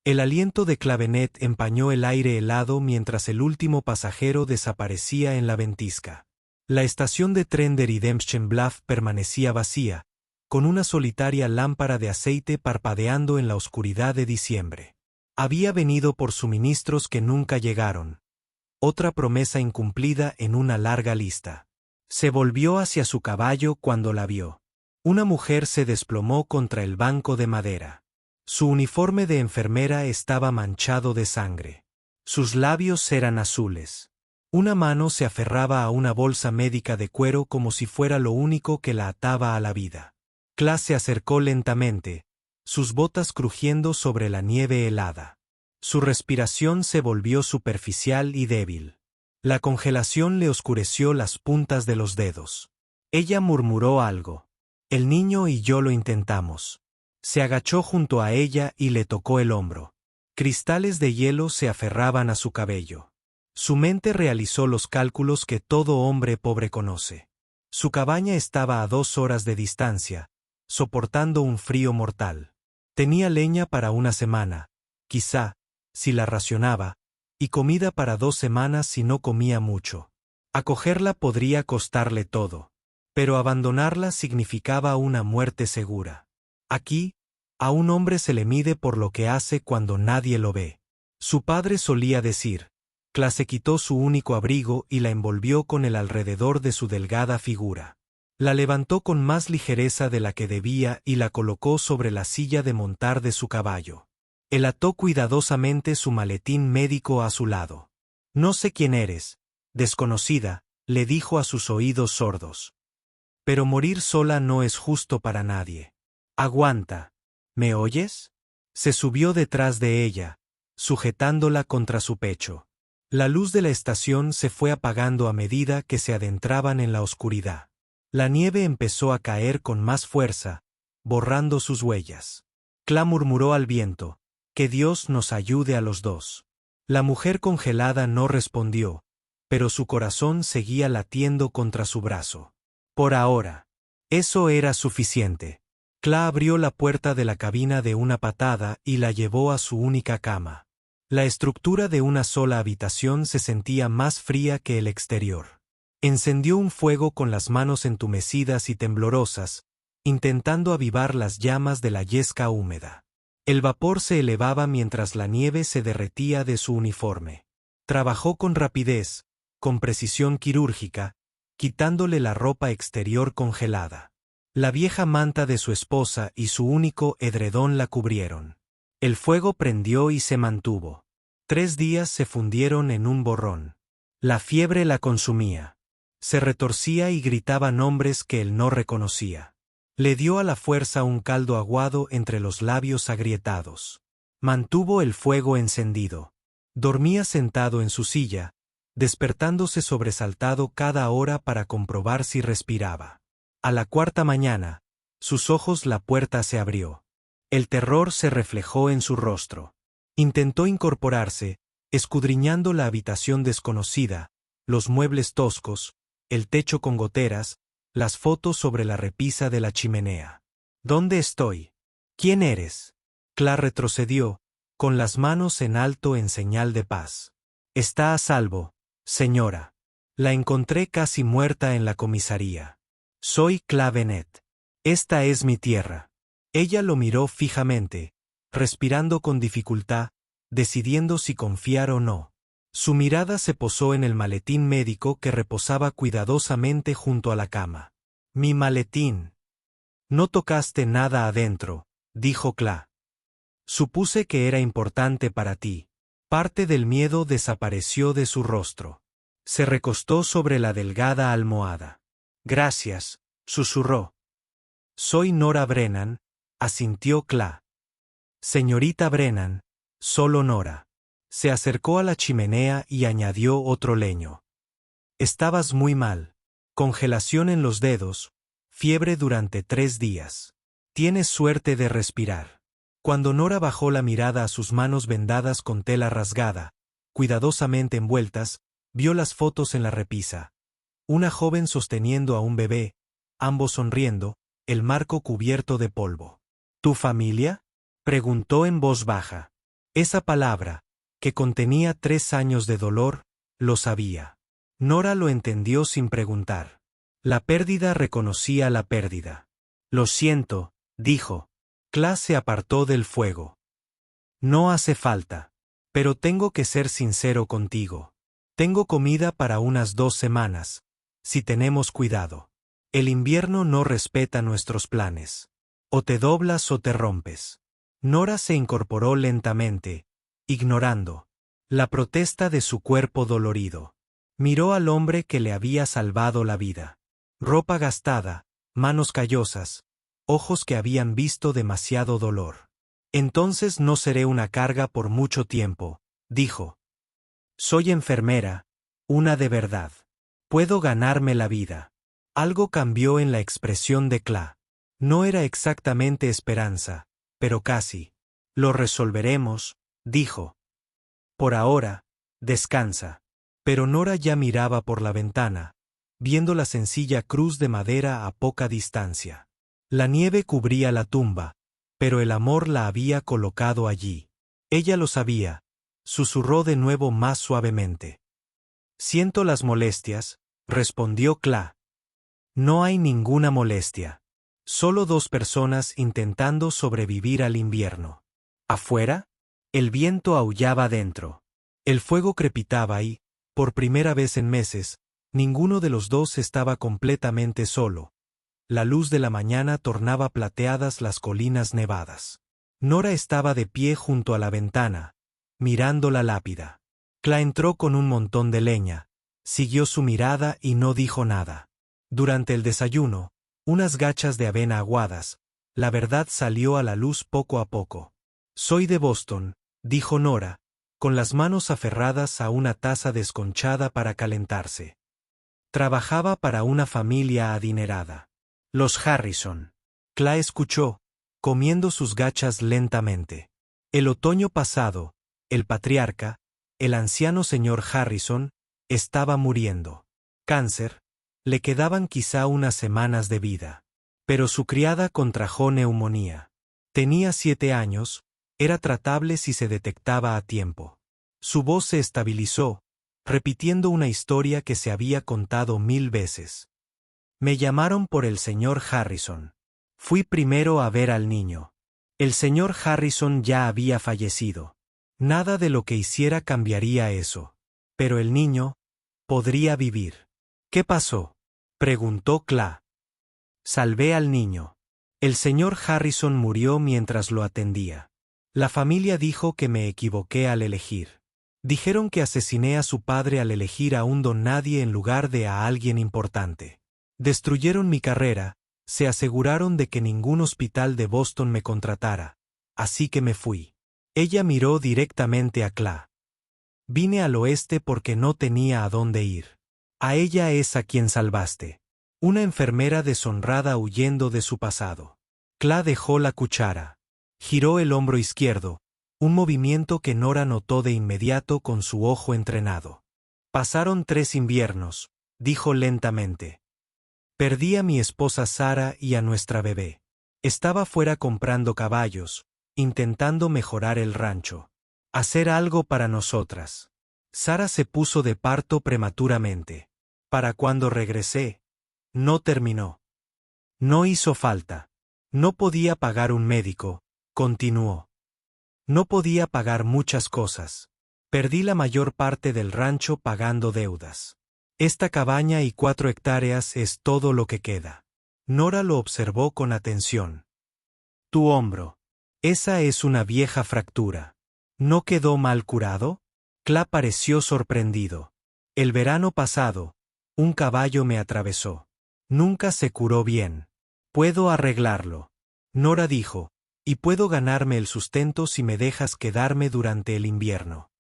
El aliento de Clavenet empañó el aire helado mientras el último pasajero desaparecía en la ventisca. La estación de tren de Redemption Bluff permanecía vacía, con una solitaria lámpara de aceite parpadeando en la oscuridad de diciembre. Había venido por suministros que nunca llegaron. Otra promesa incumplida en una larga lista. Se volvió hacia su caballo cuando la vio. Una mujer se desplomó contra el banco de madera. Su uniforme de enfermera estaba manchado de sangre. Sus labios eran azules. Una mano se aferraba a una bolsa médica de cuero como si fuera lo único que la ataba a la vida. Clay se acercó lentamente, sus botas crujiendo sobre la nieve helada. Su respiración se volvió superficial y débil. La congelación le oscureció las puntas de los dedos. Ella murmuró algo. El niño y yo lo intentamos. Se agachó junto a ella y le tocó el hombro. Cristales de hielo se aferraban a su cabello. Su mente realizó los cálculos que todo hombre pobre conoce. Su cabaña estaba a 2 horas de distancia, soportando un frío mortal. Tenía leña para una semana, quizá, si la racionaba, y comida para 2 semanas si no comía mucho. Acogerla podría costarle todo, pero abandonarla significaba una muerte segura. Aquí, a un hombre se le mide por lo que hace cuando nadie lo ve. Su padre solía decir. Clay se quitó su único abrigo y la envolvió con él alrededor de su delgada figura. La levantó con más ligereza de la que debía y la colocó sobre la silla de montar de su caballo. Él ató cuidadosamente su maletín médico a su lado. No sé quién eres, desconocida, le dijo a sus oídos sordos. Pero morir sola no es justo para nadie. Aguanta. ¿Me oyes? Se subió detrás de ella, sujetándola contra su pecho. La luz de la estación se fue apagando a medida que se adentraban en la oscuridad. La nieve empezó a caer con más fuerza, borrando sus huellas. Clay murmuró al viento, que Dios nos ayude a los dos. La mujer congelada no respondió, pero su corazón seguía latiendo contra su brazo. Por ahora. Eso era suficiente. Clay abrió la puerta de la cabina de una patada y la llevó a su única cama. La estructura de una sola habitación se sentía más fría que el exterior. Encendió un fuego con las manos entumecidas y temblorosas, intentando avivar las llamas de la yesca húmeda. El vapor se elevaba mientras la nieve se derretía de su uniforme. Trabajó con rapidez, con precisión quirúrgica, quitándole la ropa exterior congelada. La vieja manta de su esposa y su único edredón la cubrieron. El fuego prendió y se mantuvo. 3 días se fundieron en un borrón. La fiebre la consumía. Se retorcía y gritaba nombres que él no reconocía. Le dio a la fuerza un caldo aguado entre los labios agrietados. Mantuvo el fuego encendido. Dormía sentado en su silla, despertándose sobresaltado cada hora para comprobar si respiraba. A la 4ª mañana, sus ojos la puerta se abrió. El terror se reflejó en su rostro. Intentó incorporarse, escudriñando la habitación desconocida, los muebles toscos, el techo con goteras, las fotos sobre la repisa de la chimenea. ¿Dónde estoy? ¿Quién eres? Clay retrocedió, con las manos en alto en señal de paz. Está a salvo, señora. La encontré casi muerta en la comisaría. Soy Clavenet. Esta es mi tierra. Ella lo miró fijamente, respirando con dificultad, decidiendo si confiar o no. Su mirada se posó en el maletín médico que reposaba cuidadosamente junto a la cama. Mi maletín. No tocaste nada adentro, dijo Clay. Supuse que era importante para ti. Parte del miedo desapareció de su rostro. Se recostó sobre la delgada almohada. Gracias, susurró. Soy Nora Brennan, asintió Clay. Señorita Brennan, solo Nora. Se acercó a la chimenea y añadió otro leño. Estabas muy mal. Congelación en los dedos, fiebre durante 3 días. Tienes suerte de respirar. Cuando Nora bajó la mirada a sus manos vendadas con tela rasgada, cuidadosamente envueltas, vio las fotos en la repisa. Una joven sosteniendo a un bebé, ambos sonriendo, el marco cubierto de polvo. ¿Tu familia? Preguntó en voz baja. Esa palabra, que contenía 3 años de dolor, lo sabía. Nora lo entendió sin preguntar. La pérdida reconocía la pérdida. Lo siento, dijo. Cla se apartó del fuego. No hace falta. Pero tengo que ser sincero contigo. Tengo comida para unas 2 semanas, si tenemos cuidado. El invierno no respeta nuestros planes. O te doblas o te rompes. Nora se incorporó lentamente, ignorando la protesta de su cuerpo dolorido. Miró al hombre que le había salvado la vida. Ropa gastada, manos callosas, ojos que habían visto demasiado dolor. Entonces no seré una carga por mucho tiempo, dijo. Soy enfermera, una de verdad. Puedo ganarme la vida. Algo cambió en la expresión de Cla. No era exactamente esperanza, pero casi. Lo resolveremos, dijo. Por ahora, descansa. Pero Nora ya miraba por la ventana, viendo la sencilla cruz de madera a poca distancia. La nieve cubría la tumba, pero el amor la había colocado allí. Ella lo sabía, susurró de nuevo más suavemente. Siento las molestias, respondió Cla. No hay ninguna molestia. Solo 2 personas intentando sobrevivir al invierno. ¿Afuera? El viento aullaba dentro. El fuego crepitaba y, por primera vez en meses, ninguno de los 2 estaba completamente solo. La luz de la mañana tornaba plateadas las colinas nevadas. Nora estaba de pie junto a la ventana, mirando la lápida. Cla entró con un montón de leña, siguió su mirada y no dijo nada. Durante el desayuno, unas gachas de avena aguadas, la verdad salió a la luz poco a poco. Soy de Boston, dijo Nora, con las manos aferradas a una taza desconchada para calentarse. Trabajaba para una familia adinerada. Los Harrison. Cla escuchó, comiendo sus gachas lentamente. El otoño pasado, el patriarca, el anciano señor Harrison, estaba muriendo. Cáncer, le quedaban quizá unas semanas de vida. Pero su criada contrajo neumonía. Tenía 7 años, era tratable si se detectaba a tiempo. Su voz se estabilizó, repitiendo una historia que se había contado 1000 veces. Me llamaron por el señor Harrison. Fui primero a ver al niño. El señor Harrison ya había fallecido. Nada de lo que hiciera cambiaría eso. Pero el niño podría vivir. ¿Qué pasó?, preguntó Cla. Salvé al niño. El señor Harrison murió mientras lo atendía. La familia dijo que me equivoqué al elegir. Dijeron que asesiné a su padre al elegir a un don nadie en lugar de a alguien importante. Destruyeron mi carrera, se aseguraron de que ningún hospital de Boston me contratara, así que me fui. Ella miró directamente a Cla. Vine al oeste porque no tenía a dónde ir. A ella es a quien salvaste. Una enfermera deshonrada huyendo de su pasado. Cla dejó la cuchara. Giró el hombro izquierdo, un movimiento que Nora notó de inmediato con su ojo entrenado. Pasaron 3 inviernos, dijo lentamente. Perdí a mi esposa Sara y a nuestra bebé. Estaba fuera comprando caballos, intentando mejorar el rancho. Hacer algo para nosotras. Sara se puso de parto prematuramente. Para cuando regresé, no terminó. No hizo falta. No podía pagar un médico, continuó. No podía pagar muchas cosas. Perdí la mayor parte del rancho pagando deudas. Esta cabaña y 4 hectáreas es todo lo que queda. Nora lo observó con atención. Tu hombro. Esa es una vieja fractura. ¿No quedó mal curado? Cla pareció sorprendido. El verano pasado, un caballo me atravesó. Nunca se curó bien. Puedo arreglarlo. Nora dijo, y puedo ganarme el sustento si me dejas quedarme durante el invierno.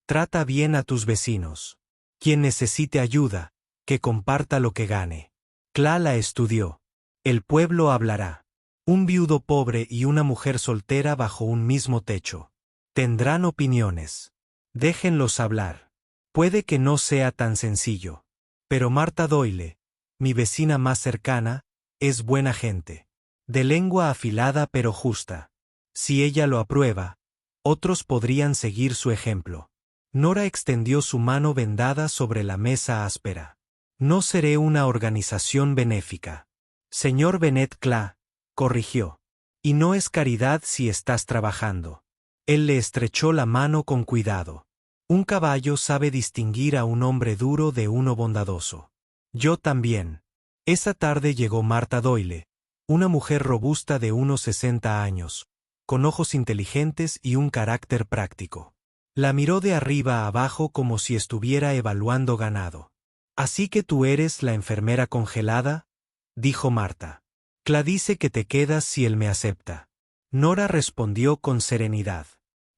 Trata bien a tus vecinos. Quien necesite ayuda, que comparta lo que gane. Cla la estudió. El pueblo hablará. Un viudo pobre y una mujer soltera bajo un mismo techo. Tendrán opiniones. Déjenlos hablar. Puede que no sea tan sencillo. Pero Marta Doyle, mi vecina más cercana, es buena gente. De lengua afilada pero justa. Si ella lo aprueba, Otros podrían seguir su ejemplo. Nora extendió su mano vendada sobre la mesa áspera. No seré una organización benéfica. Señor Bennett Cla, corrigió. Y no es caridad si estás trabajando. Él le estrechó la mano con cuidado. Un caballo sabe distinguir a un hombre duro de uno bondadoso. Yo también. Esa tarde llegó Marta Doyle, una mujer robusta de unos 60 años, con ojos inteligentes y un carácter práctico. La miró de arriba a abajo como si estuviera evaluando ganado. «¿Así que tú eres la enfermera congelada?», dijo Marta. «Cla dice que te quedas si él me acepta». Nora respondió con serenidad.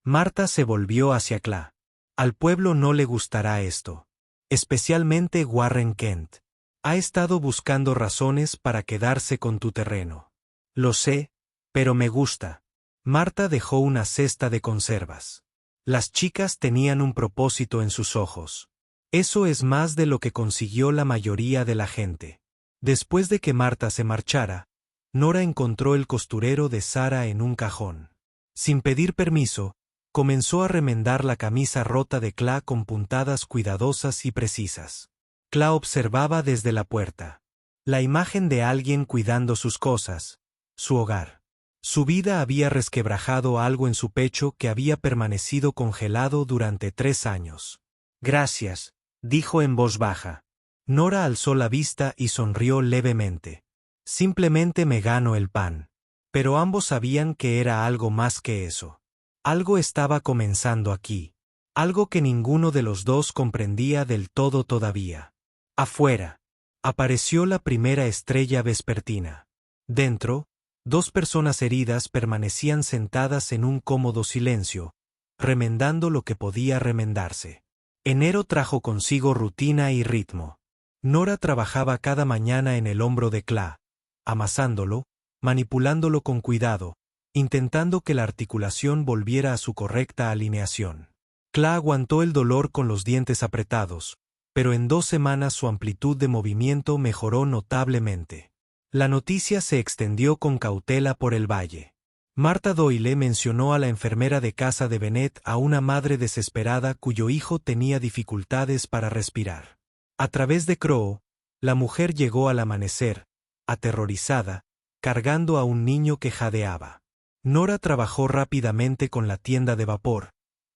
Marta se volvió hacia Cla. «Al pueblo no le gustará esto. Especialmente Warren Kent. Ha estado buscando razones para quedarse con tu terreno». «Lo sé, pero me gusta». Marta dejó una cesta de conservas. Las chicas tenían un propósito en sus ojos. Eso es más de lo que consiguió la mayoría de la gente. Después de que Marta se marchara, Nora encontró el costurero de Sara en un cajón. Sin pedir permiso, comenzó a remendar la camisa rota de Cla con puntadas cuidadosas y precisas. Cla observaba desde la puerta. La imagen de alguien cuidando sus cosas, su hogar. Su vida había resquebrajado algo en su pecho que había permanecido congelado durante 3 años. «Gracias», dijo en voz baja. Nora alzó la vista y sonrió levemente. «Simplemente me gano el pan». Pero ambos sabían que era algo más que eso. Algo estaba comenzando aquí. Algo que ninguno de los dos comprendía del todo todavía. Afuera. Apareció la primera estrella vespertina. Dentro, 2 personas heridas permanecían sentadas en un cómodo silencio, remendando lo que podía remendarse. Enero trajo consigo rutina y ritmo. Nora trabajaba cada mañana en el hombro de Cla, amasándolo, manipulándolo con cuidado, intentando que la articulación volviera a su correcta alineación. Cla aguantó el dolor con los dientes apretados, pero en 2 semanas su amplitud de movimiento mejoró notablemente. La noticia se extendió con cautela por el valle. Marta Doyle mencionó a la enfermera de casa de Bennett a una madre desesperada cuyo hijo tenía dificultades para respirar. A través de Crow, la mujer llegó al amanecer, aterrorizada, cargando a un niño que jadeaba. Nora trabajó rápidamente con la tienda de vapor,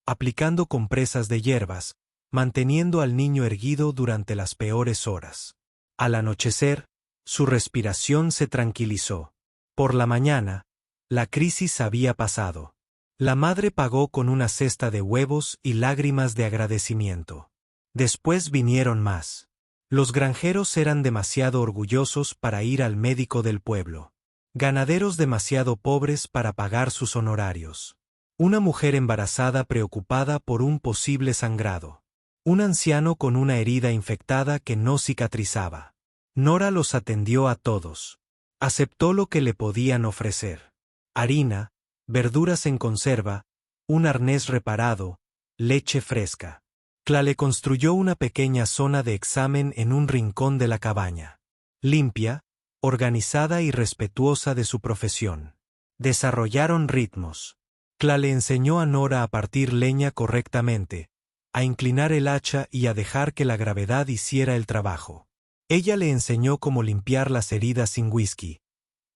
aplicando compresas de hierbas, manteniendo al niño erguido durante las peores horas. Al anochecer, su respiración se tranquilizó. Por la mañana, la crisis había pasado. La madre pagó con una cesta de huevos y lágrimas de agradecimiento. Después vinieron más. Los granjeros eran demasiado orgullosos para ir al médico del pueblo. Ganaderos demasiado pobres para pagar sus honorarios. Una mujer embarazada preocupada por un posible sangrado. Un anciano con una herida infectada que no cicatrizaba. Nora los atendió a todos. Aceptó lo que le podían ofrecer. Harina, verduras en conserva, un arnés reparado, leche fresca. Cla le construyó una pequeña zona de examen en un rincón de la cabaña. Limpia, organizada y respetuosa de su profesión. Desarrollaron ritmos. Cla le enseñó a Nora a partir leña correctamente, a inclinar el hacha y a dejar que la gravedad hiciera el trabajo. Ella le enseñó cómo limpiar las heridas sin whisky.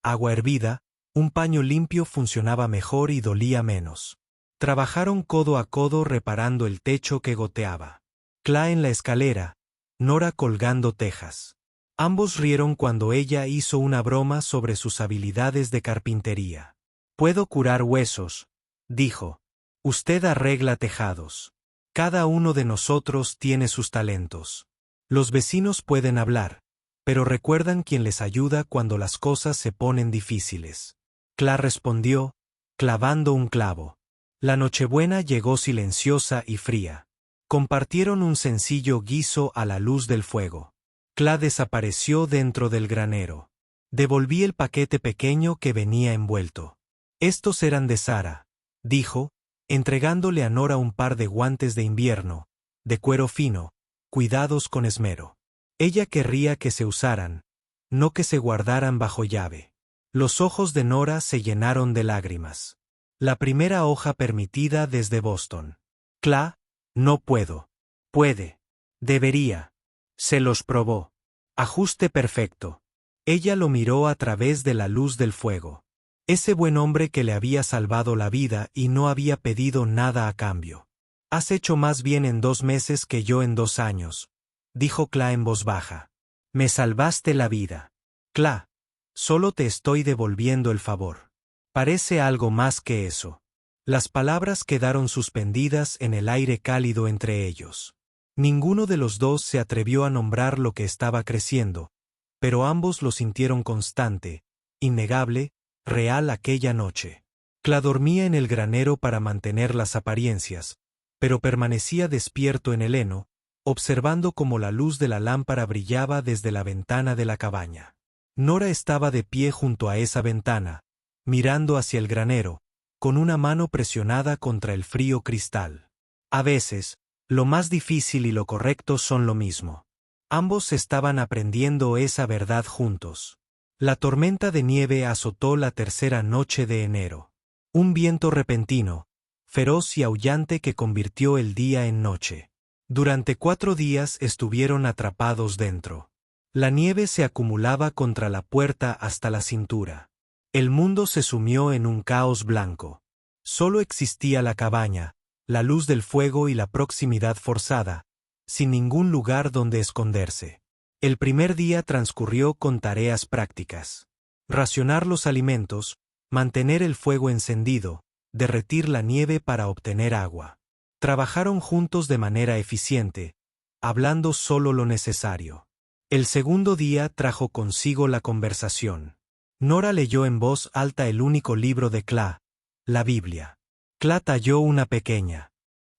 Agua hervida, un paño limpio funcionaba mejor y dolía menos. Trabajaron codo a codo reparando el techo que goteaba. Cla en la escalera, Nora colgando tejas. Ambos rieron cuando ella hizo una broma sobre sus habilidades de carpintería. «Puedo curar huesos», dijo. «Usted arregla tejados. Cada uno de nosotros tiene sus talentos. Los vecinos pueden hablar, pero recuerdan quién les ayuda cuando las cosas se ponen difíciles». Cla respondió, clavando un clavo. La Nochebuena llegó silenciosa y fría. Compartieron un sencillo guiso a la luz del fuego. Cla desapareció dentro del granero. Devolví el paquete pequeño que venía envuelto. «Estos eran de Sara», dijo, entregándole a Nora un par de guantes de invierno, de cuero fino, cuidados con esmero. Ella querría que se usaran, no que se guardaran bajo llave. Los ojos de Nora se llenaron de lágrimas. La primera hoja permitida desde Boston. Cla, no puedo. Puede. Debería. Se los probó. Ajuste perfecto. Ella lo miró a través de la luz del fuego. Ese buen hombre que le había salvado la vida y no había pedido nada a cambio. Has hecho más bien en 2 meses que yo en 2 años, dijo Cla en voz baja. Me salvaste la vida. Cla, solo te estoy devolviendo el favor. Parece algo más que eso. Las palabras quedaron suspendidas en el aire cálido entre ellos. Ninguno de los dos se atrevió a nombrar lo que estaba creciendo, pero ambos lo sintieron constante, innegable, real aquella noche. Cla dormía en el granero para mantener las apariencias, pero permanecía despierto en el heno, observando cómo la luz de la lámpara brillaba desde la ventana de la cabaña. Nora estaba de pie junto a esa ventana, mirando hacia el granero, con una mano presionada contra el frío cristal. A veces, lo más difícil y lo correcto son lo mismo. Ambos estaban aprendiendo esa verdad juntos. La tormenta de nieve azotó la tercera noche de enero. Un viento repentino, feroz y aullante que convirtió el día en noche. Durante 4 días estuvieron atrapados dentro. La nieve se acumulaba contra la puerta hasta la cintura. El mundo se sumió en un caos blanco. Solo existía la cabaña, la luz del fuego y la proximidad forzada, sin ningún lugar donde esconderse. El primer día transcurrió con tareas prácticas. Racionar los alimentos, mantener el fuego encendido, derretir la nieve para obtener agua. Trabajaron juntos de manera eficiente, hablando solo lo necesario. El segundo día trajo consigo la conversación. Nora leyó en voz alta el único libro de Cla, la Biblia. Cla talló una pequeña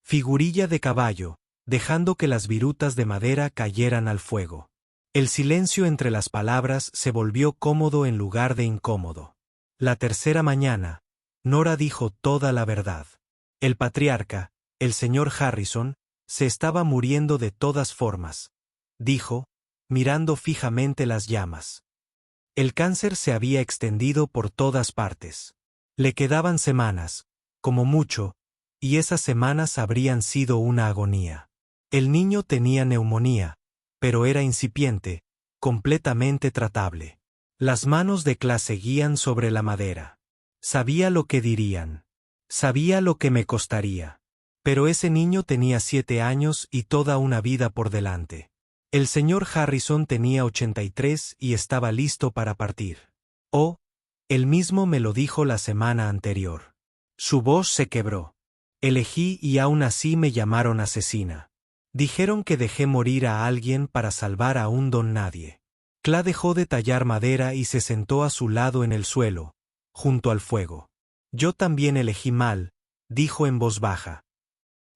figurilla de caballo, dejando que las virutas de madera cayeran al fuego. El silencio entre las palabras se volvió cómodo en lugar de incómodo. La tercera mañana, Nora dijo toda la verdad. El patriarca, el señor Harrison, se estaba muriendo de todas formas, dijo, mirando fijamente las llamas. El cáncer se había extendido por todas partes. Le quedaban semanas, como mucho, y esas semanas habrían sido una agonía. El niño tenía neumonía, pero era incipiente, completamente tratable. Las manos de Cla seguían sobre la madera. Sabía lo que dirían. Sabía lo que me costaría. Pero ese niño tenía 7 años y toda una vida por delante. El señor Harrison tenía 83 y estaba listo para partir. Oh, él mismo me lo dijo la semana anterior. Su voz se quebró. Elegí y aún así me llamaron asesina. Dijeron que dejé morir a alguien para salvar a un don nadie. Cla dejó de tallar madera y se sentó a su lado en el suelo, junto al fuego. Yo también elegí mal, dijo en voz baja.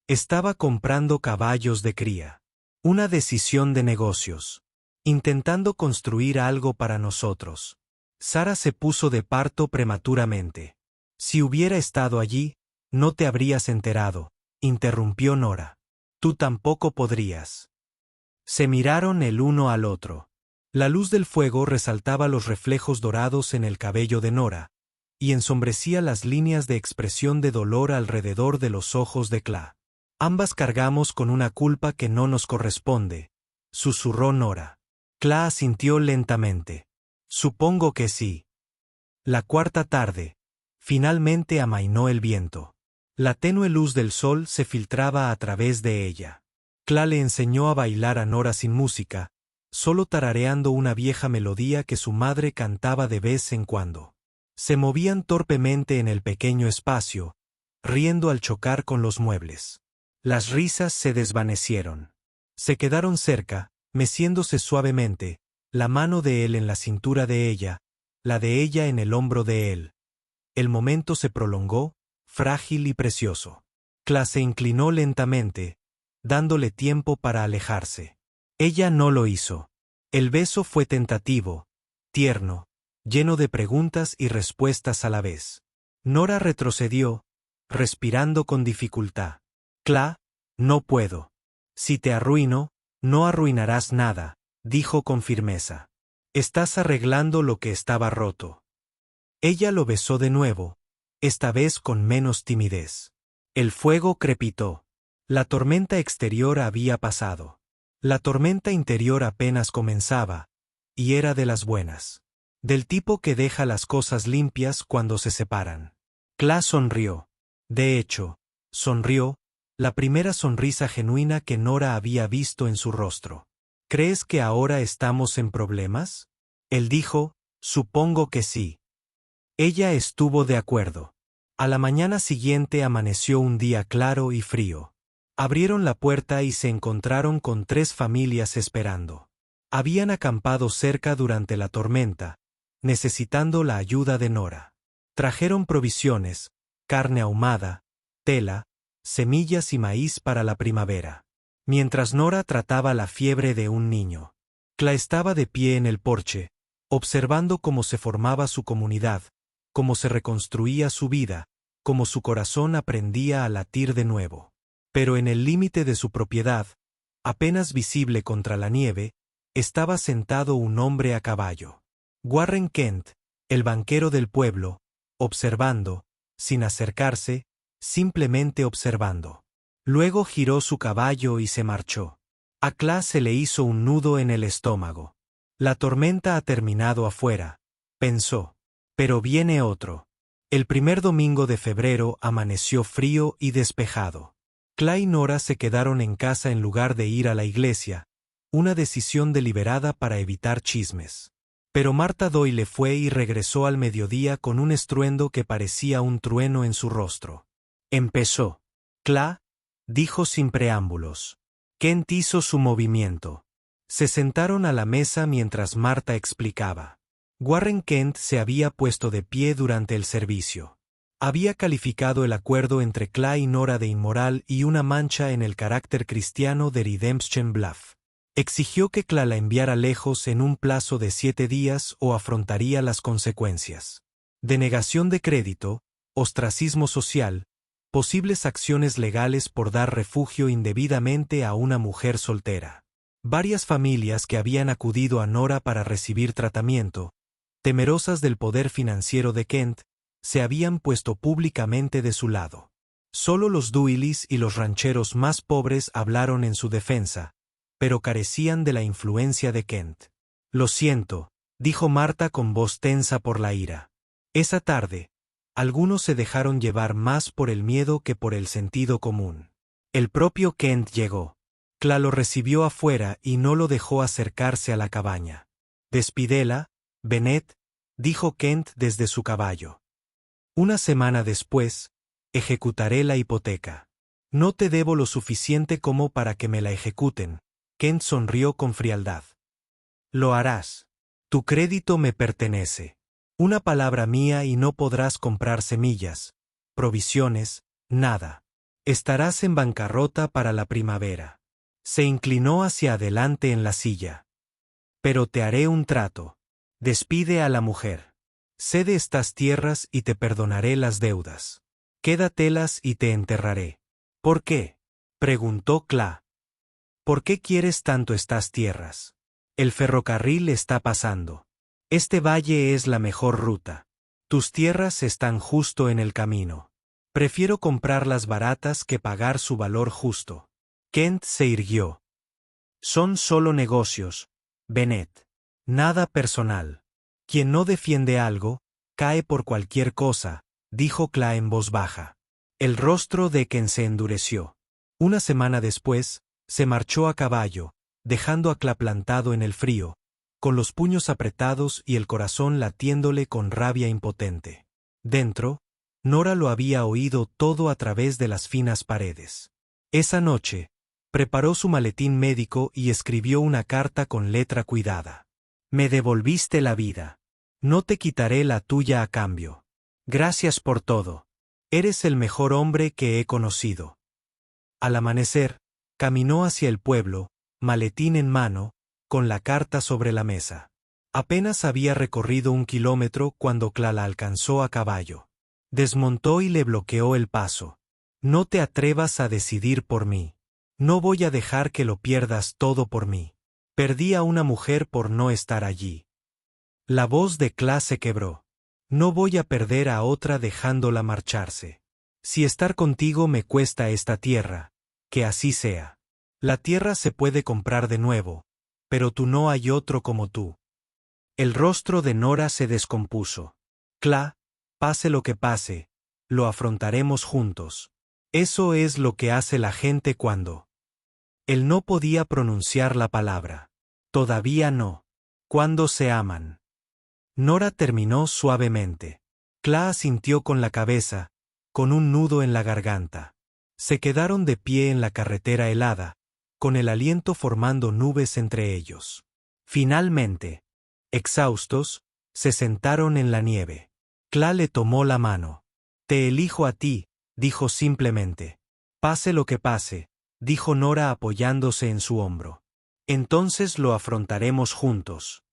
Estaba comprando caballos de cría. Una decisión de negocios. Intentando construir algo para nosotros. Sara se puso de parto prematuramente. Si hubiera estado allí, no te habrías enterado, interrumpió Nora. Tú tampoco podrías. Se miraron el uno al otro. La luz del fuego resaltaba los reflejos dorados en el cabello de Nora, y ensombrecía las líneas de expresión de dolor alrededor de los ojos de Cla. Ambas cargamos con una culpa que no nos corresponde, susurró Nora. Cla asintió lentamente. Supongo que sí. La cuarta tarde, finalmente amainó el viento. La tenue luz del sol se filtraba a través de ella. Cla le enseñó a bailar a Nora sin música, solo tarareando una vieja melodía que su madre cantaba de vez en cuando. Se movían torpemente en el pequeño espacio, riendo al chocar con los muebles. Las risas se desvanecieron. Se quedaron cerca, meciéndose suavemente, la mano de él en la cintura de ella, la de ella en el hombro de él. El momento se prolongó, frágil y precioso. Cla se inclinó lentamente, dándole tiempo para alejarse. Ella no lo hizo. El beso fue tentativo, tierno, lleno de preguntas y respuestas a la vez. Nora retrocedió, respirando con dificultad. Cla, no puedo. Si te arruino, no arruinarás nada, dijo con firmeza. Estás arreglando lo que estaba roto. Ella lo besó de nuevo, esta vez con menos timidez. El fuego crepitó. La tormenta exterior había pasado. La tormenta interior apenas comenzaba, y era de las buenas. Del tipo que deja las cosas limpias cuando se separan. Cla sonrió. De hecho, sonrió, la primera sonrisa genuina que Nora había visto en su rostro. ¿Crees que ahora estamos en problemas? Él dijo, supongo que sí. Ella estuvo de acuerdo. A la mañana siguiente amaneció un día claro y frío. Abrieron la puerta y se encontraron con 3 familias esperando. Habían acampado cerca durante la tormenta, necesitando la ayuda de Nora. Trajeron provisiones, carne ahumada, tela, semillas y maíz para la primavera. Mientras Nora trataba la fiebre de un niño. Cla estaba de pie en el porche, observando cómo se formaba su comunidad, cómo se reconstruía su vida, cómo su corazón aprendía a latir de nuevo. Pero en el límite de su propiedad, apenas visible contra la nieve, estaba sentado un hombre a caballo. Warren Kent, el banquero del pueblo, observando, sin acercarse, simplemente observando. Luego giró su caballo y se marchó. A Cla se le hizo un nudo en el estómago. La tormenta ha terminado afuera, pensó. Pero viene otro. El primer domingo de febrero amaneció frío y despejado. Cla y Nora se quedaron en casa en lugar de ir a la iglesia, una decisión deliberada para evitar chismes. Pero Marta Doyle fue y regresó al mediodía con un estruendo que parecía un trueno en su rostro. Empezó. Cla, dijo sin preámbulos. Kent hizo su movimiento. Se sentaron a la mesa mientras Marta explicaba. Warren Kent se había puesto de pie durante el servicio. Había calificado el acuerdo entre Cla y Nora de inmoral y una mancha en el carácter cristiano de Redemption Bluff. Exigió que Cla la enviara lejos en un plazo de 7 días o afrontaría las consecuencias. Denegación de crédito, ostracismo social, posibles acciones legales por dar refugio indebidamente a una mujer soltera. Varias familias que habían acudido a Nora para recibir tratamiento, temerosas del poder financiero de Kent, se habían puesto públicamente de su lado. Solo los Doyle's y los rancheros más pobres hablaron en su defensa, pero carecían de la influencia de Kent. Lo siento, dijo Marta con voz tensa por la ira. Esa tarde, algunos se dejaron llevar más por el miedo que por el sentido común. El propio Kent llegó. Cla lo recibió afuera y no lo dejó acercarse a la cabaña. Despídela, Bennett, dijo Kent desde su caballo. Una semana después, ejecutaré la hipoteca. No te debo lo suficiente como para que me la ejecuten. Kent sonrió con frialdad. Lo harás. Tu crédito me pertenece. Una palabra mía y no podrás comprar semillas, provisiones, nada. Estarás en bancarrota para la primavera. Se inclinó hacia adelante en la silla. Pero te haré un trato. Despide a la mujer. Cede estas tierras y te perdonaré las deudas. Quédatelas y te enterraré. ¿Por qué? Preguntó Cla. ¿Por qué quieres tanto estas tierras? El ferrocarril está pasando. Este valle es la mejor ruta. Tus tierras están justo en el camino. Prefiero comprarlas baratas que pagar su valor justo. Kent se irguió. Son solo negocios, Bennett. Nada personal. Quien no defiende algo, cae por cualquier cosa, dijo Cla en voz baja. El rostro de Kent se endureció. Una semana después, se marchó a caballo, dejando a Cla plantado en el frío, con los puños apretados y el corazón latiéndole con rabia impotente. Dentro, Nora lo había oído todo a través de las finas paredes. Esa noche, preparó su maletín médico y escribió una carta con letra cuidada. Me devolviste la vida. No te quitaré la tuya a cambio. Gracias por todo. Eres el mejor hombre que he conocido. Al amanecer, caminó hacia el pueblo, maletín en mano, con la carta sobre la mesa. Apenas había recorrido 1 kilómetro cuando Cla la alcanzó a caballo. Desmontó y le bloqueó el paso. No te atrevas a decidir por mí. No voy a dejar que lo pierdas todo por mí. Perdí a una mujer por no estar allí. La voz de Cla se quebró. No voy a perder a otra dejándola marcharse. Si estar contigo me cuesta esta tierra, que así sea. La tierra se puede comprar de nuevo, pero tú no hay otro como tú. El rostro de Nora se descompuso. Cla, pase lo que pase, lo afrontaremos juntos. Eso es lo que hace la gente cuando. Él no podía pronunciar la palabra. Todavía no. Cuando se aman. Nora terminó suavemente. Cla asintió con la cabeza, con un nudo en la garganta. Se quedaron de pie en la carretera helada, con el aliento formando nubes entre ellos. Finalmente, exhaustos, se sentaron en la nieve. Cla le tomó la mano. Te elijo a ti, dijo simplemente. Pase lo que pase, dijo Nora apoyándose en su hombro. Entonces lo afrontaremos juntos.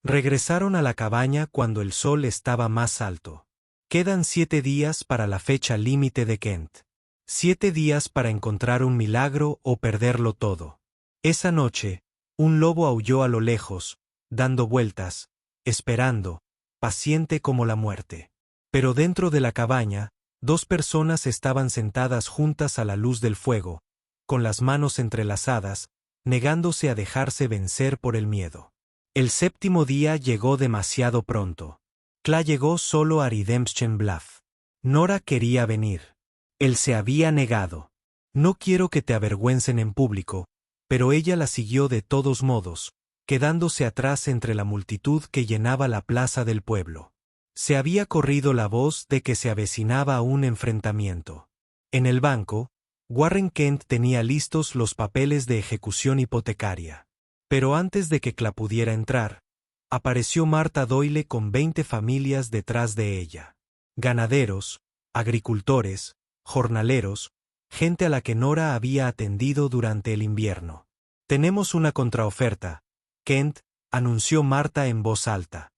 Regresaron a la cabaña cuando el sol estaba más alto. Quedan 7 días para la fecha límite de Kent. 7 días para encontrar un milagro o perderlo todo. Esa noche, un lobo aulló a lo lejos, dando vueltas, esperando, paciente como la muerte. Pero dentro de la cabaña, 2 personas estaban sentadas juntas a la luz del fuego, con las manos entrelazadas, negándose a dejarse vencer por el miedo. El 7º día llegó demasiado pronto. Cla llegó solo a Redemption Bluff. Nora quería venir. Él se había negado. No quiero que te avergüencen en público, pero ella la siguió de todos modos, quedándose atrás entre la multitud que llenaba la plaza del pueblo. Se había corrido la voz de que se avecinaba un enfrentamiento. En el banco, Warren Kent tenía listos los papeles de ejecución hipotecaria. Pero antes de que Cla pudiera entrar, apareció Marta Doyle con 20 familias detrás de ella. Ganaderos, agricultores, jornaleros, gente a la que Nora había atendido durante el invierno. Tenemos una contraoferta, Kent, anunció Marta en voz alta.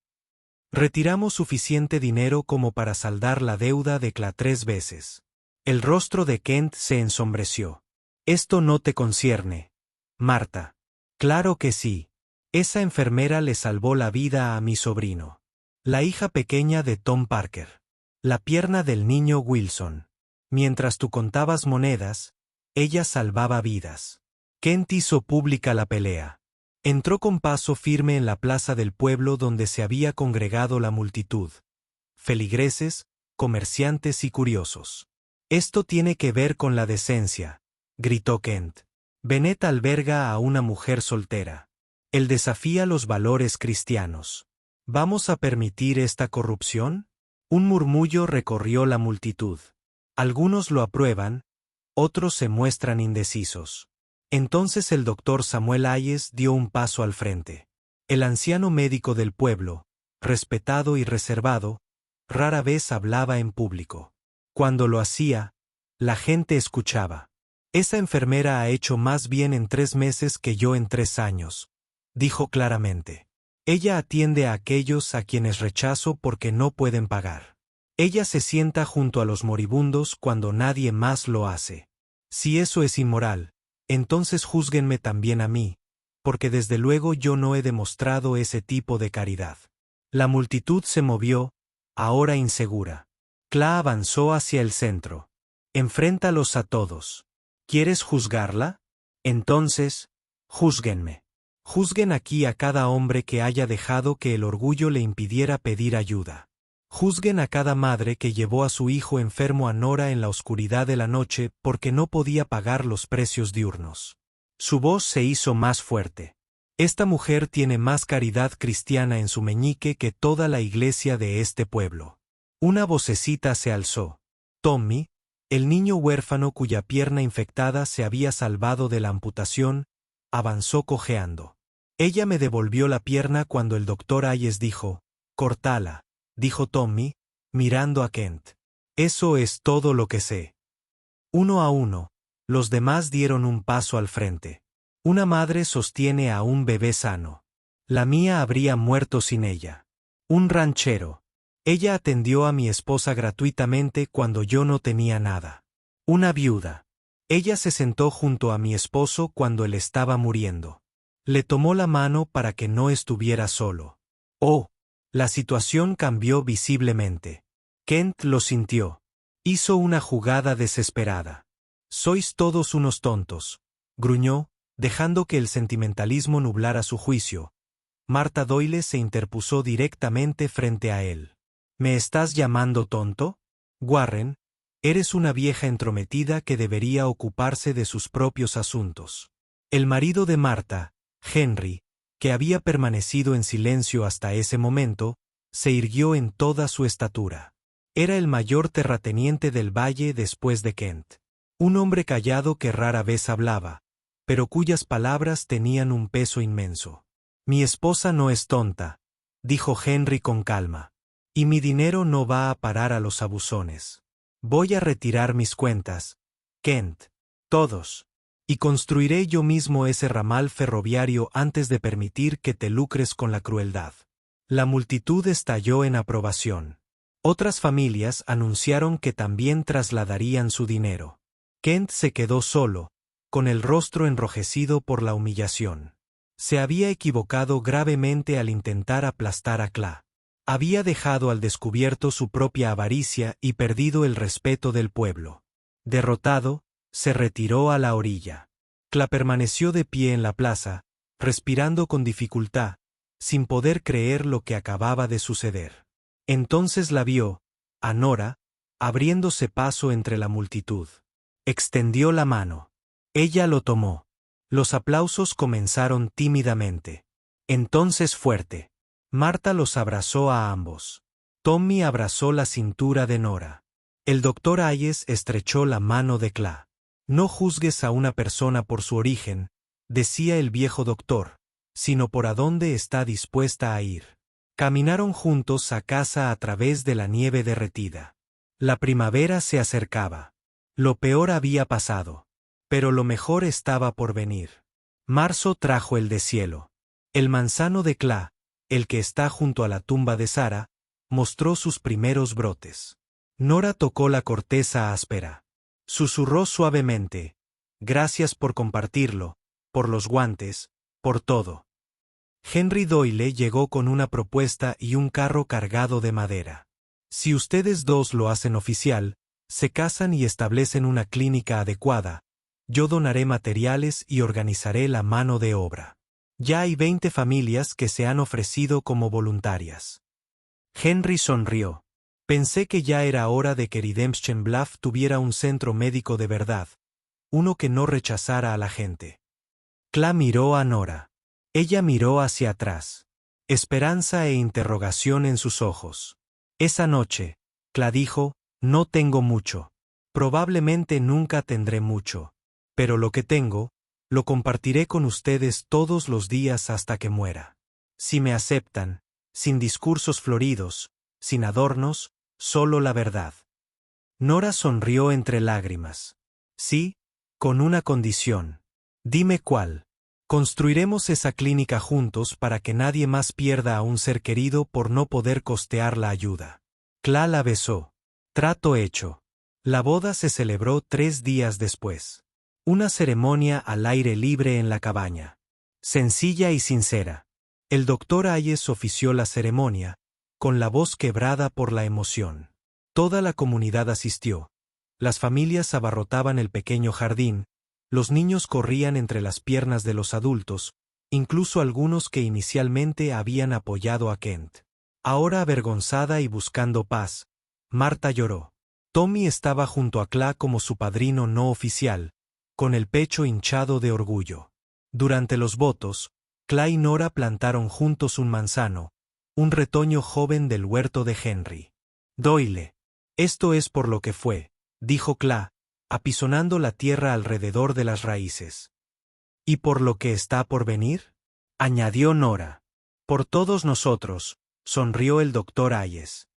Retiramos suficiente dinero como para saldar la deuda de Cla 3 veces. El rostro de Kent se ensombreció. Esto no te concierne, Marta. Claro que sí. Esa enfermera le salvó la vida a mi sobrino. La hija pequeña de Tom Parker. La pierna del niño Wilson. Mientras tú contabas monedas, ella salvaba vidas. Kent hizo pública la pelea. Entró con paso firme en la plaza del pueblo donde se había congregado la multitud. Feligreses, comerciantes y curiosos. Esto tiene que ver con la decencia, gritó Kent. Bennett alberga a una mujer soltera. Él desafía los valores cristianos. ¿Vamos a permitir esta corrupción? Un murmullo recorrió la multitud. Algunos lo aprueban, otros se muestran indecisos. Entonces el doctor Samuel Hayes dio un paso al frente. El anciano médico del pueblo, respetado y reservado, rara vez hablaba en público. Cuando lo hacía, la gente escuchaba. Esa enfermera ha hecho más bien en 3 meses que yo en 3 años, dijo claramente. Ella atiende a aquellos a quienes rechazo porque no pueden pagar. Ella se sienta junto a los moribundos cuando nadie más lo hace. Si eso es inmoral, entonces júzguenme también a mí, porque desde luego yo no he demostrado ese tipo de caridad. La multitud se movió, ahora insegura. Cla avanzó hacia el centro. Enfréntalos a todos. ¿Quieres juzgarla? Entonces, júzguenme. Juzguen aquí a cada hombre que haya dejado que el orgullo le impidiera pedir ayuda. Juzguen a cada madre que llevó a su hijo enfermo a Nora en la oscuridad de la noche porque no podía pagar los precios diurnos. Su voz se hizo más fuerte. Esta mujer tiene más caridad cristiana en su meñique que toda la iglesia de este pueblo. Una vocecita se alzó. Tommy, el niño huérfano cuya pierna infectada se había salvado de la amputación, avanzó cojeando. Ella me devolvió la pierna cuando el doctor Hayes dijo, «Cortala», dijo Tommy, mirando a Kent. «Eso es todo lo que sé». Uno a uno, los demás dieron un paso al frente. Una madre sostiene a un bebé sano. La mía habría muerto sin ella. Un ranchero. Ella atendió a mi esposa gratuitamente cuando yo no tenía nada. Una viuda. Ella se sentó junto a mi esposo cuando él estaba muriendo. Le tomó la mano para que no estuviera solo. Oh, La situación cambió visiblemente. Kent lo sintió. Hizo una jugada desesperada. «Sois todos unos tontos», gruñó, dejando que el sentimentalismo nublara su juicio. Martha Doyle se interpuso directamente frente a él. «¿Me estás llamando tonto? Warren, eres una vieja entrometida que debería ocuparse de sus propios asuntos». El marido de Martha, Henry, que había permanecido en silencio hasta ese momento, se irguió en toda su estatura. Era el mayor terrateniente del valle después de Kent. Un hombre callado que rara vez hablaba, pero cuyas palabras tenían un peso inmenso. «Mi esposa no es tonta», dijo Henry con calma. «Y mi dinero no va a parar a los abusones. Voy a retirar mis cuentas, Kent. Todos. Y construiré yo mismo ese ramal ferroviario antes de permitir que te lucres con la crueldad». La multitud estalló en aprobación. Otras familias anunciaron que también trasladarían su dinero. Kent se quedó solo, con el rostro enrojecido por la humillación. Se había equivocado gravemente al intentar aplastar a Cla. Había dejado al descubierto su propia avaricia y perdido el respeto del pueblo. Derrotado, se retiró a la orilla. Cla permaneció de pie en la plaza, respirando con dificultad, sin poder creer lo que acababa de suceder. Entonces la vio, a Nora, abriéndose paso entre la multitud. Extendió la mano. Ella lo tomó. Los aplausos comenzaron tímidamente. Entonces fuerte. Martha los abrazó a ambos. Tommy abrazó la cintura de Nora. El doctor Hayes estrechó la mano de Cla. «No juzgues a una persona por su origen», decía el viejo doctor, «sino por a dónde está dispuesta a ir». Caminaron juntos a casa a través de la nieve derretida. La primavera se acercaba. Lo peor había pasado. Pero lo mejor estaba por venir. Marzo trajo el deshielo. El manzano de Cla, el que está junto a la tumba de Sara, mostró sus primeros brotes. Nora tocó la corteza áspera. Susurró suavemente: «Gracias por compartirlo, por los guantes, por todo». Henry Doyle llegó con una propuesta y un carro cargado de madera. «Si ustedes dos lo hacen oficial, se casan y establecen una clínica adecuada, yo donaré materiales y organizaré la mano de obra. Ya hay 20 familias que se han ofrecido como voluntarias». Henry sonrió. «Pensé que ya era hora de que Redemption Bluff tuviera un centro médico de verdad, uno que no rechazara a la gente». Cla miró a Nora. Ella miró hacia atrás. Esperanza e interrogación en sus ojos. «Esa noche», Cla dijo, «no tengo mucho. Probablemente nunca tendré mucho. Pero lo que tengo, lo compartiré con ustedes todos los días hasta que muera. Si me aceptan, sin discursos floridos, sin adornos, solo la verdad». Nora sonrió entre lágrimas. «Sí, con una condición». «Dime cuál». «Construiremos esa clínica juntos para que nadie más pierda a un ser querido por no poder costear la ayuda». Cla la besó. Trato hecho. La boda se celebró 3 días después. Una ceremonia al aire libre en la cabaña. Sencilla y sincera. El doctor Hayes ofició la ceremonia, con la voz quebrada por la emoción. Toda la comunidad asistió. Las familias abarrotaban el pequeño jardín. Los niños corrían entre las piernas de los adultos, incluso algunos que inicialmente habían apoyado a Kent. Ahora avergonzada y buscando paz, Martha lloró. Tommy estaba junto a Cla como su padrino no oficial, con el pecho hinchado de orgullo. Durante los votos, Cla y Nora plantaron juntos un manzano, un retoño joven del huerto de Henry. «Doyle. Esto es por lo que fue», dijo Cla, apisonando la tierra alrededor de las raíces. «¿Y por lo que está por venir?», añadió Nora. «Por todos nosotros», sonrió el doctor Hayes.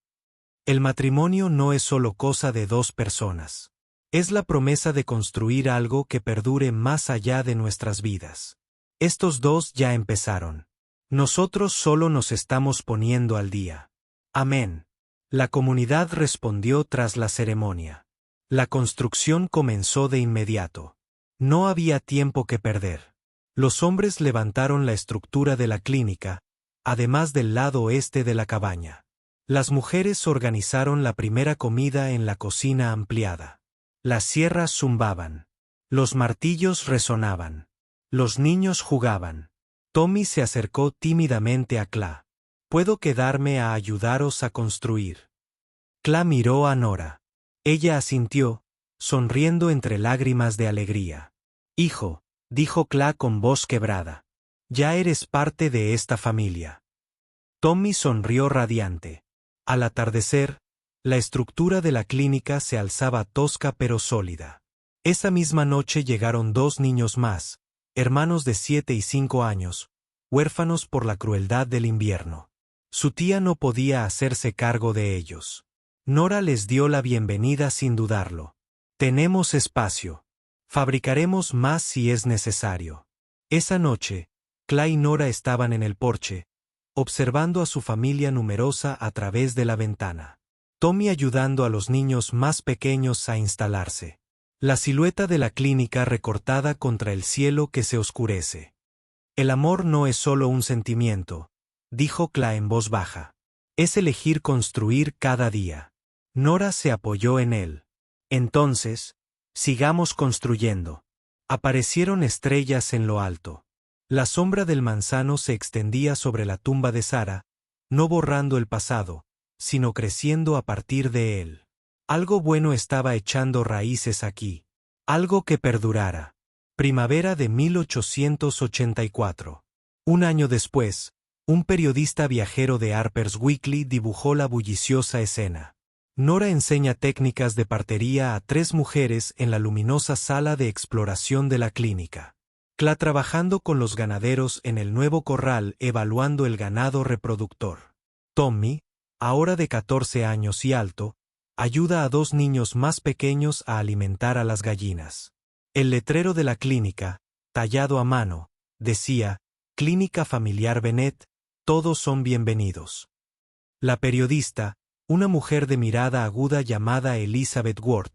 «El matrimonio no es solo cosa de 2 personas. Es la promesa de construir algo que perdure más allá de nuestras vidas. Estos 2 ya empezaron. Nosotros solo nos estamos poniendo al día». «Amén». La comunidad respondió tras la ceremonia. La construcción comenzó de inmediato. No había tiempo que perder. Los hombres levantaron la estructura de la clínica, además del lado oeste de la cabaña. Las mujeres organizaron la primera comida en la cocina ampliada. Las sierras zumbaban. Los martillos resonaban. Los niños jugaban. Tommy se acercó tímidamente a Cla. «¿Puedo quedarme a ayudaros a construir?» Cla miró a Nora. Ella asintió, sonriendo entre lágrimas de alegría. «Hijo», dijo Cla con voz quebrada. «Ya eres parte de esta familia». Tommy sonrió radiante. Al atardecer, la estructura de la clínica se alzaba tosca pero sólida. Esa misma noche llegaron 2 niños más, hermanos de 7 y 5 años, huérfanos por la crueldad del invierno. Su tía no podía hacerse cargo de ellos. Nora les dio la bienvenida sin dudarlo. «Tenemos espacio. Fabricaremos más si es necesario». Esa noche, Cla y Nora estaban en el porche, observando a su familia numerosa a través de la ventana. Tommy ayudando a los niños más pequeños a instalarse. La silueta de la clínica recortada contra el cielo que se oscurece. «El amor no es solo un sentimiento», dijo Cla en voz baja. «Es elegir construir cada día». Nora se apoyó en él. «Entonces, sigamos construyendo». Aparecieron estrellas en lo alto. La sombra del manzano se extendía sobre la tumba de Sara, no borrando el pasado, sino creciendo a partir de él. Algo bueno estaba echando raíces aquí. Algo que perdurara. Primavera de 1884. Un año después, un periodista viajero de Harper's Weekly dibujó la bulliciosa escena. Nora enseña técnicas de partería a 3 mujeres en la luminosa sala de exploración de la clínica. Cla trabajando con los ganaderos en el nuevo corral evaluando el ganado reproductor. Tommy, ahora de 14 años y alto, ayuda a 2 niños más pequeños a alimentar a las gallinas. El letrero de la clínica, tallado a mano, decía, «Clínica Familiar Bennett, todos son bienvenidos». La periodista, una mujer de mirada aguda llamada Elizabeth Ward,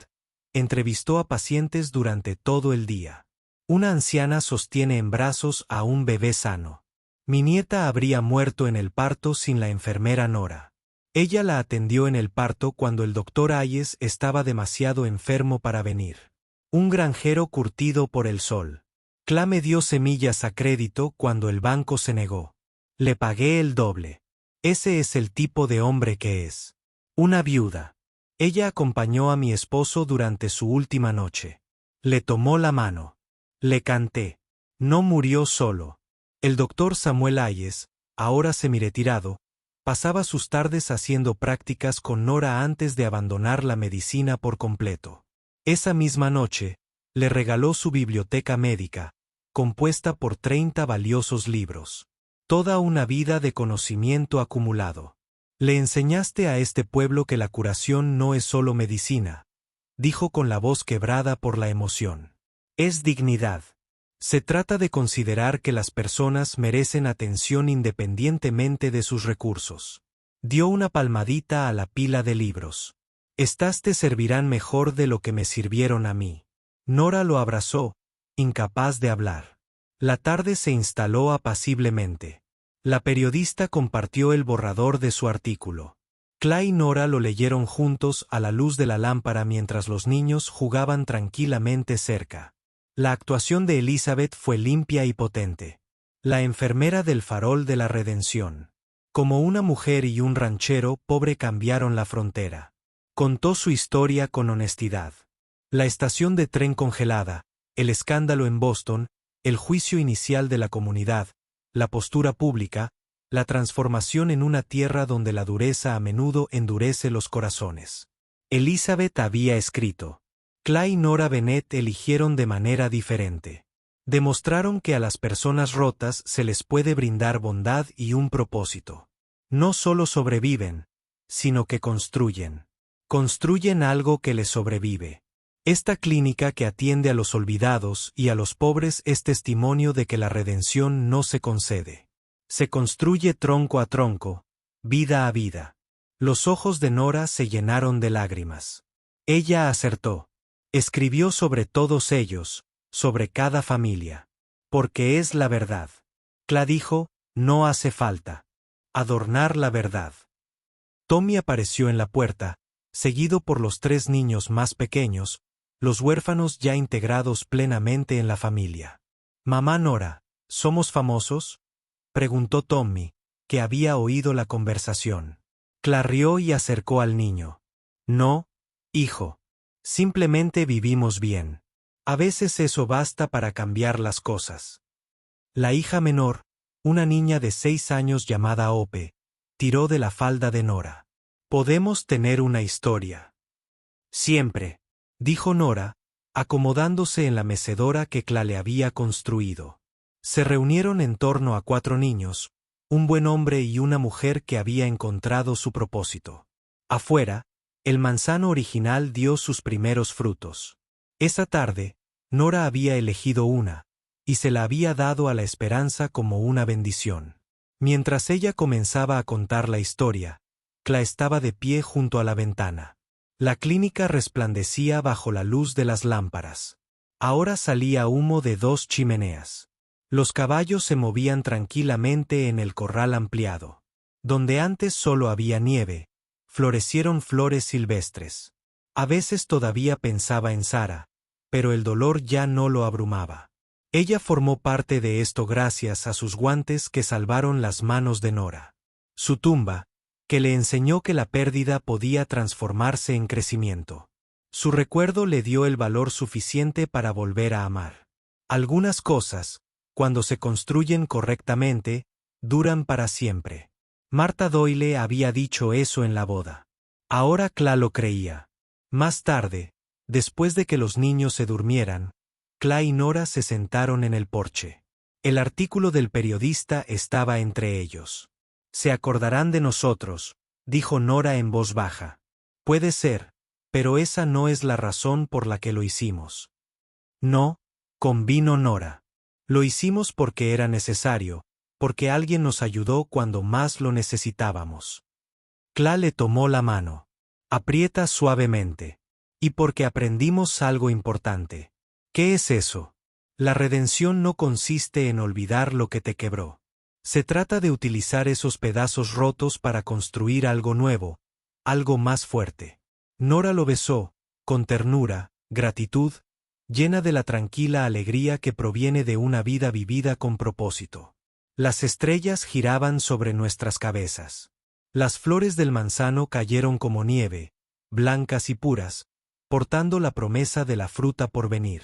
entrevistó a pacientes durante todo el día. Una anciana sostiene en brazos a un bebé sano. «Mi nieta habría muerto en el parto sin la enfermera Nora. Ella la atendió en el parto cuando el doctor Hayes estaba demasiado enfermo para venir. Un granjero curtido por el sol. Cla me dio semillas a crédito cuando el banco se negó. Le pagué el doble. Ese es el tipo de hombre que es. Una viuda. Ella acompañó a mi esposo durante su última noche. Le tomó la mano. Le canté. No murió solo». El doctor Samuel Hayes, ahora semiretirado, pasaba sus tardes haciendo prácticas con Nora antes de abandonar la medicina por completo. Esa misma noche, le regaló su biblioteca médica, compuesta por 30 valiosos libros. Toda una vida de conocimiento acumulado. «Le enseñaste a este pueblo que la curación no es solo medicina», dijo con la voz quebrada por la emoción. «Es dignidad. Se trata de considerar que las personas merecen atención independientemente de sus recursos». Dio una palmadita a la pila de libros. «Estas te servirán mejor de lo que me sirvieron a mí». Nora lo abrazó, incapaz de hablar. La tarde se instaló apaciblemente. La periodista compartió el borrador de su artículo. Cla y Nora lo leyeron juntos a la luz de la lámpara mientras los niños jugaban tranquilamente cerca. La actuación de Elizabeth fue limpia y potente. La enfermera del farol de la redención. Como una mujer y un ranchero pobre cambiaron la frontera. Contó su historia con honestidad. La estación de tren congelada, el escándalo en Boston, el juicio inicial de la comunidad, la postura pública, la transformación en una tierra donde la dureza a menudo endurece los corazones. Elizabeth había escrito. Cla y Nora Bennett eligieron de manera diferente. Demostraron que a las personas rotas se les puede brindar bondad y un propósito. No solo sobreviven, sino que construyen. Construyen algo que les sobrevive. Esta clínica que atiende a los olvidados y a los pobres es testimonio de que la redención no se concede. Se construye tronco a tronco, vida a vida. Los ojos de Nora se llenaron de lágrimas. Ella acertó. Escribió sobre todos ellos, sobre cada familia. Porque es la verdad. Cla dijo, no hace falta. Adornar la verdad. Tommy apareció en la puerta, seguido por los 3 niños más pequeños, los huérfanos ya integrados plenamente en la familia. «Mamá Nora, ¿somos famosos?», preguntó Tommy, que había oído la conversación. Cla rió y acercó al niño. «No, hijo. Simplemente vivimos bien. A veces eso basta para cambiar las cosas». La hija menor, una niña de 6 años llamada Ope, tiró de la falda de Nora. «Podemos tener una historia». «Siempre», dijo Nora, acomodándose en la mecedora que Cla le había construido. Se reunieron en torno a 4 niños, un buen hombre y una mujer que había encontrado su propósito. Afuera, el manzano original dio sus primeros frutos. Esa tarde, Nora había elegido una, y se la había dado a la esperanza como una bendición. Mientras ella comenzaba a contar la historia, Cla estaba de pie junto a la ventana. La clínica resplandecía bajo la luz de las lámparas. Ahora salía humo de 2 chimeneas. Los caballos se movían tranquilamente en el corral ampliado. Donde antes solo había nieve, florecieron flores silvestres. A veces todavía pensaba en Sara, pero el dolor ya no lo abrumaba. Ella formó parte de esto gracias a sus guantes que salvaron las manos de Nora. Su tumba, que le enseñó que la pérdida podía transformarse en crecimiento. Su recuerdo le dio el valor suficiente para volver a amar. Algunas cosas, cuando se construyen correctamente, duran para siempre. Marta Doyle había dicho eso en la boda. Ahora Cla lo creía. Más tarde, después de que los niños se durmieran, Cla y Nora se sentaron en el porche. El artículo del periodista estaba entre ellos. «Se acordarán de nosotros», dijo Nora en voz baja. «Puede ser, pero esa no es la razón por la que lo hicimos». «No», convino Nora. «Lo hicimos porque era necesario, porque alguien nos ayudó cuando más lo necesitábamos». Cla le tomó la mano. «Aprieta suavemente. Y porque aprendimos algo importante». «¿Qué es eso?» «La redención no consiste en olvidar lo que te quebró. Se trata de utilizar esos pedazos rotos para construir algo nuevo, algo más fuerte». Nora lo besó, con ternura, gratitud, llena de la tranquila alegría que proviene de una vida vivida con propósito. Las estrellas giraban sobre nuestras cabezas. Las flores del manzano cayeron como nieve, blancas y puras, portando la promesa de la fruta por venir.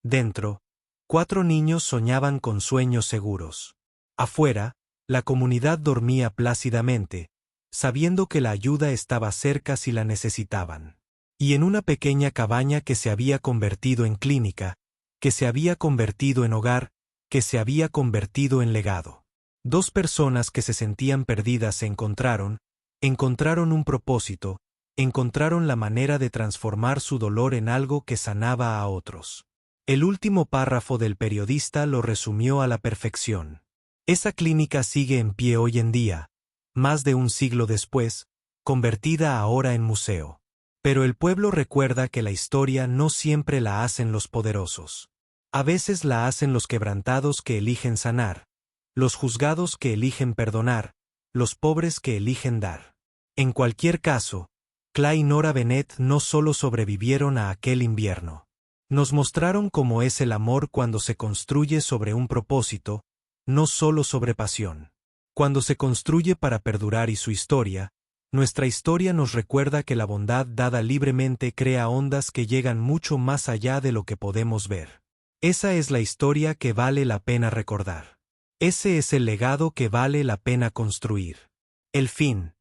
Dentro, 4 niños soñaban con sueños seguros. Afuera, la comunidad dormía plácidamente, sabiendo que la ayuda estaba cerca si la necesitaban. Y en una pequeña cabaña que se había convertido en clínica, que se había convertido en hogar, que se había convertido en legado. 2 personas que se sentían perdidas se encontraron un propósito, encontraron la manera de transformar su dolor en algo que sanaba a otros. El último párrafo del periodista lo resumió a la perfección. Esa clínica sigue en pie hoy en día, más de un siglo después, convertida ahora en museo. Pero el pueblo recuerda que la historia no siempre la hacen los poderosos. A veces la hacen los quebrantados que eligen sanar, los juzgados que eligen perdonar, los pobres que eligen dar. En cualquier caso, Cla y Nora Bennett no solo sobrevivieron a aquel invierno. Nos mostraron cómo es el amor cuando se construye sobre un propósito, no solo sobre pasión. Cuando se construye para perdurar y su historia, nuestra historia nos recuerda que la bondad dada libremente crea ondas que llegan mucho más allá de lo que podemos ver. Esa es la historia que vale la pena recordar. Ese es el legado que vale la pena construir. El fin.